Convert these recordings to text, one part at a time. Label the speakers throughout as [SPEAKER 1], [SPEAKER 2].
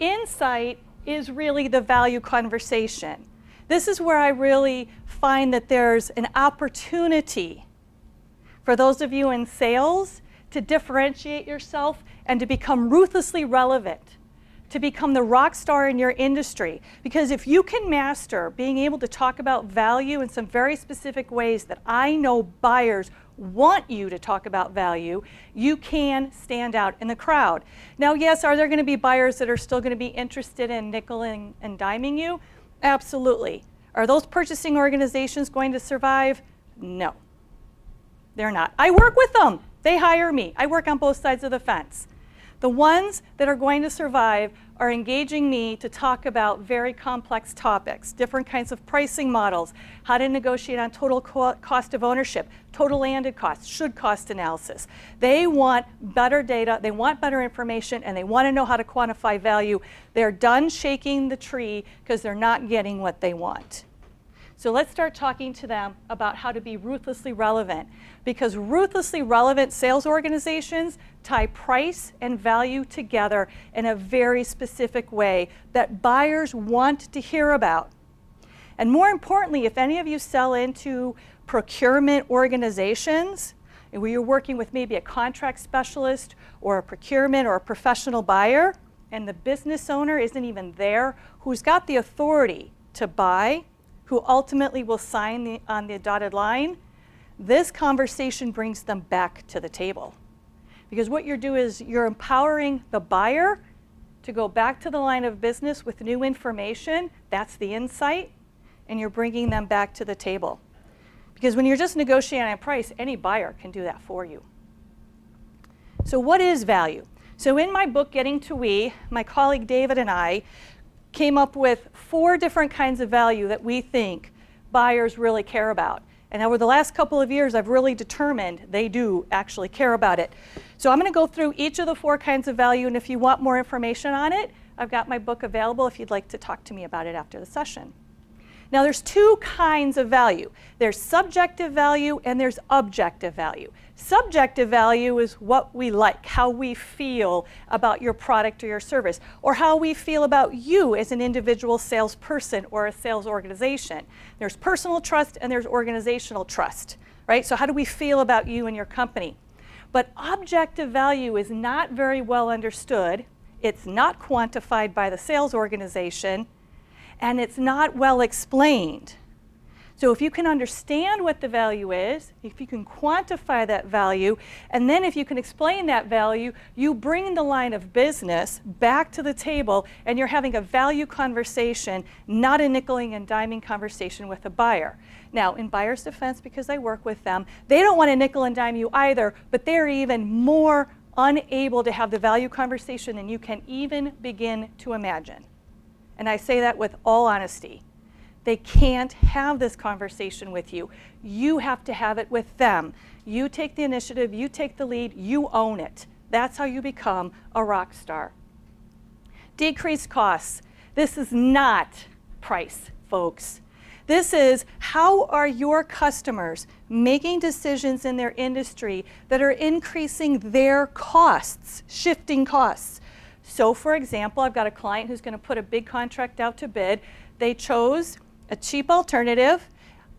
[SPEAKER 1] insight is really the value conversation. This is where I really find that there's an opportunity for those of you in sales to differentiate yourself and to become ruthlessly relevant, to become the rock star in your industry. Because if you can master being able to talk about value in some very specific ways that I know buyers want you to talk about value, you can stand out in the crowd. Now, yes, are there going to be buyers that are still going to be interested in nickeling and diming you? Absolutely. Are those purchasing organizations going to survive? No, they're not. I work with them. They hire me. I work on both sides of the fence. The ones that are going to survive are engaging me to talk about very complex topics, different kinds of pricing models, how to negotiate on total cost of ownership, total landed cost, should cost analysis. They want better data, they want better information, and they want to know how to quantify value. They're done shaking the tree because they're not getting what they want. So let's start talking to them about how to be ruthlessly relevant, because ruthlessly relevant sales organizations tie price and value together in a very specific way that buyers want to hear about. And more importantly, if any of you sell into procurement organizations, and where you're working with maybe a contract specialist or a procurement or a professional buyer, and the business owner isn't even there, who's got the authority to buy, who ultimately will sign on the dotted line, this conversation brings them back to the table. Because what you're doing is you're empowering the buyer to go back to the line of business with new information. That's the insight. And you're bringing them back to the table. Because when you're just negotiating a price, any buyer can do that for you. So what is value? So in my book, Getting to We, my colleague David and I came up with 4 different kinds of value that we think buyers really care about. And over the last couple of years, I've really determined they do actually care about it. So I'm going to go through each of the 4 kinds of value, and if you want more information on it, I've got my book available if you'd like to talk to me about it after the session. Now, there's 2 kinds of value. There's subjective value and there's objective value. Subjective value is what we like, how we feel about your product or your service, or how we feel about you as an individual salesperson or a sales organization. There's personal trust and there's organizational trust, right? So how do we feel about you and your company? But objective value is not very well understood. It's not quantified by the sales organization, and it's not well explained. So if you can understand what the value is, if you can quantify that value, and then if you can explain that value, you bring the line of business back to the table and you're having a value conversation, not a nickeling and diming conversation with a buyer. Now, in buyer's defense, because I work with them, they don't want to nickel and dime you either, but they're even more unable to have the value conversation than you can even begin to imagine. And I say that with all honesty. They can't have this conversation with you. You have to have it with them. You take the initiative, you take the lead, you own it. That's how you become a rock star. Decreased costs. This is not price, folks. This is how are your customers making decisions in their industry that are increasing their costs, shifting costs. So for example, I've got a client who's going to put a big contract out to bid. They chose a cheap alternative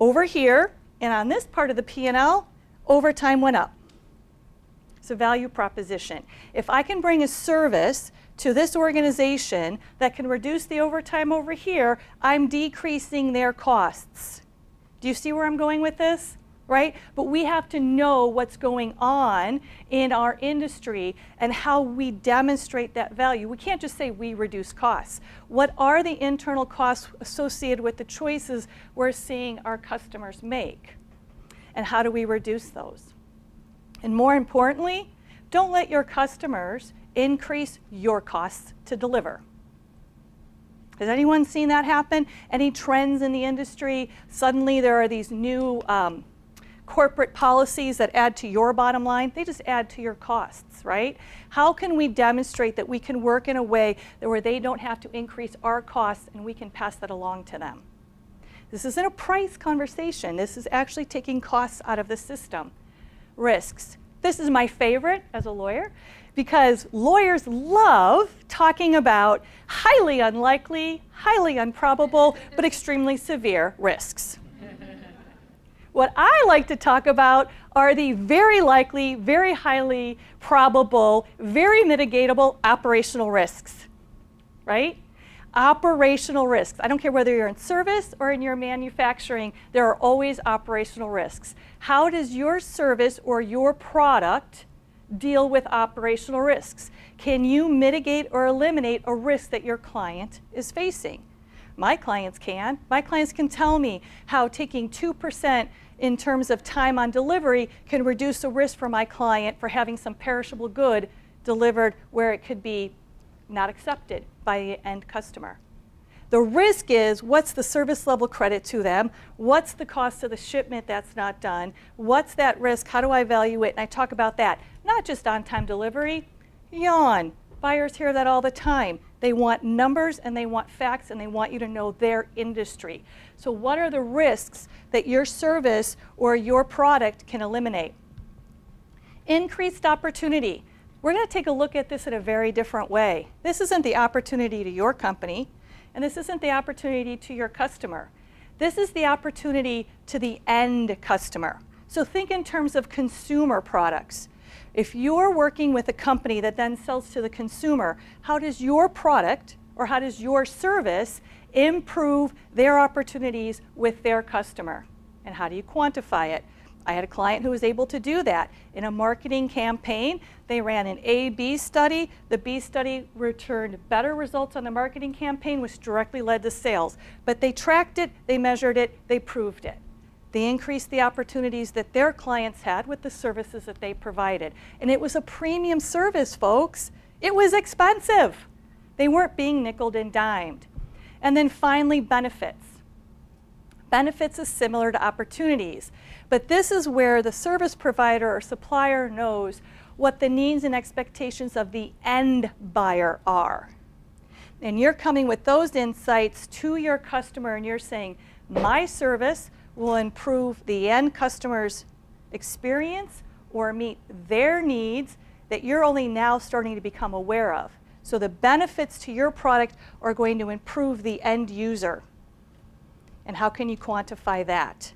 [SPEAKER 1] over here, and on this part of the P&L, overtime went up. It's a value proposition. If I can bring a service to this organization that can reduce the overtime over here, I'm decreasing their costs. Do you see where I'm going with this? Right? But we have to know what's going on in our industry and how we demonstrate that value. We can't just say we reduce costs. What are the internal costs associated with the choices we're seeing our customers make? And how do we reduce those? And more importantly, don't let your customers increase your costs to deliver. Has anyone seen that happen? Any trends in the industry? Suddenly there are these new corporate policies that add to your bottom line. They just add to your costs, right? How can we demonstrate that we can work in a way that where they don't have to increase our costs and we can pass that along to them? This isn't a price conversation. This is actually taking costs out of the system. Risks. This is my favorite as a lawyer because lawyers love talking about highly unlikely, highly improbable, but extremely severe risks. What I like to talk about are the very likely, very highly probable, very mitigatable operational risks, right? Operational risks. I don't care whether you're in service or in your manufacturing, there are always operational risks. How does your service or your product deal with operational risks? Can you mitigate or eliminate a risk that your client is facing? My clients can. My clients can tell me how taking 2% in terms of time on delivery can reduce the risk for my client for having some perishable good delivered where it could be not accepted by the end customer. The risk is, what's the service level credit to them? What's the cost of the shipment that's not done? What's that risk? How do I value it? And I talk about that, not just on-time delivery. Yawn. Buyers hear that all the time. They want numbers and they want facts and they want you to know their industry. So what are the risks that your service or your product can eliminate? Increased opportunity. We're going to take a look at this in a very different way. This isn't the opportunity to your company, and this isn't the opportunity to your customer. This is the opportunity to the end customer. So think in terms of consumer products. If you're working with a company that then sells to the consumer, how does your product or how does your service improve their opportunities with their customer? And how do you quantify it? I had a client who was able to do that. In a marketing campaign, they ran an A/B study. The B study returned better results on the marketing campaign, which directly led to sales. But they tracked it, they measured it, they proved it. They increased the opportunities that their clients had with the services that they provided. And it was a premium service, folks. It was expensive. They weren't being nickeled and dimed. And then finally, benefits. Benefits is similar to opportunities, but this is where the service provider or supplier knows what the needs and expectations of the end buyer are. And you're coming with those insights to your customer and you're saying, my service will improve the end customer's experience or meet their needs that you're only now starting to become aware of. So the benefits to your product are going to improve the end user. And how can you quantify that?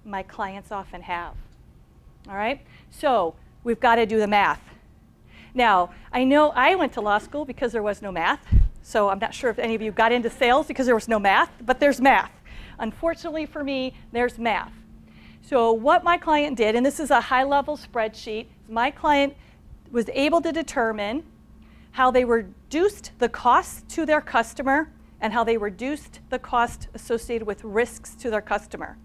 [SPEAKER 1] My clients often have. All right? So we've got to do the math. Now, I know I went to law school because there was no math. So I'm not sure if any of you got into sales because there was no math, but there's math. Unfortunately for me, there's math. So what my client did, and this is a high-level spreadsheet, my client was able to determine how they reduced the cost to their customer and how they reduced the cost associated with risks to their customer.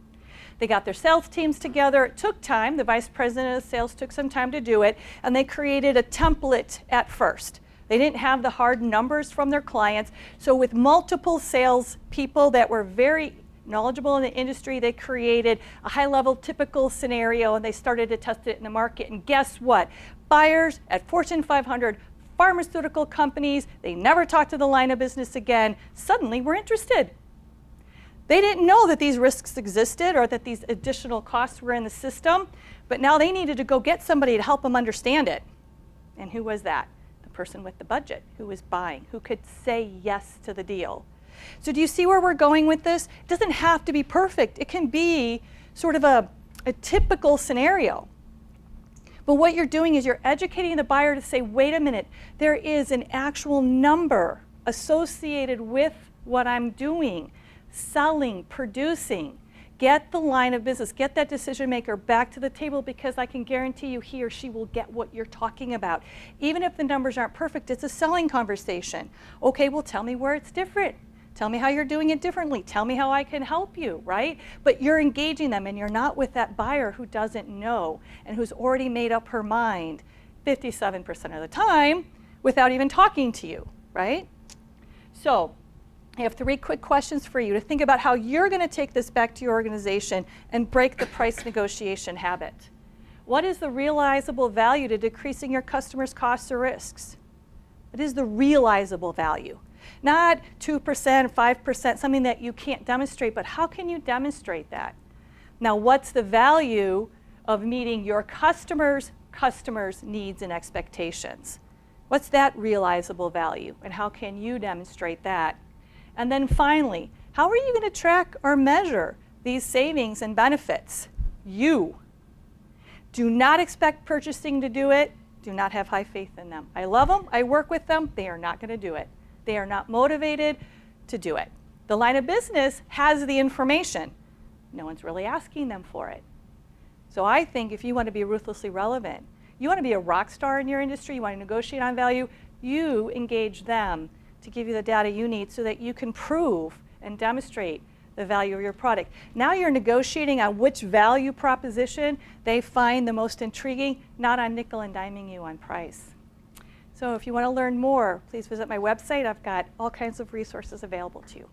[SPEAKER 1] They got their sales teams together. It took time. The vice president of sales took some time to do it, and they created a template at first. They didn't have the hard numbers from their clients, so with multiple sales people that were very knowledgeable in the industry, they created a high-level typical scenario, and they started to test it in the market. And guess what? Buyers at Fortune 500 pharmaceutical companies, they never talked to the line of business again, suddenly were interested. They didn't know that these risks existed or that these additional costs were in the system, but now they needed to go get somebody to help them understand it. And who was that? The person with the budget, who was buying, who could say yes to the deal. So do you see where we're going with this? It doesn't have to be perfect. It can be sort of a typical scenario. But what you're doing is you're educating the buyer to say, wait a minute, there is an actual number associated with what I'm doing, selling, producing. Get the line of business, get that decision maker back to the table because I can guarantee you he or she will get what you're talking about. Even if the numbers aren't perfect, it's a selling conversation. Okay, well tell me where it's different. Tell me how you're doing it differently. Tell me how I can help you, right? But you're engaging them and you're not with that buyer who doesn't know and who's already made up her mind 57% of the time without even talking to you, right? So I have 3 quick questions for you to think about how you're going to take this back to your organization and break the price negotiation habit. What is the realizable value to decreasing your customers' costs or risks? What is the realizable value? Not 2%, 5%, something that you can't demonstrate, but how can you demonstrate that? Now, what's the value of meeting your customers' customers' needs and expectations? What's that realizable value, and how can you demonstrate that? And then finally, how are you going to track or measure these savings and benefits? You. Do not expect purchasing to do it. Do not have high faith in them. I love them. I work with them. They are not going to do it. They are not motivated to do it. The line of business has the information. No one's really asking them for it. So I think if you want to be ruthlessly relevant, you want to be a rock star in your industry, you want to negotiate on value, you engage them to give you the data you need so that you can prove and demonstrate the value of your product. Now you're negotiating on which value proposition they find the most intriguing, not on nickel and diming you on price. So if you want to learn more, please visit my website. I've got all kinds of resources available to you.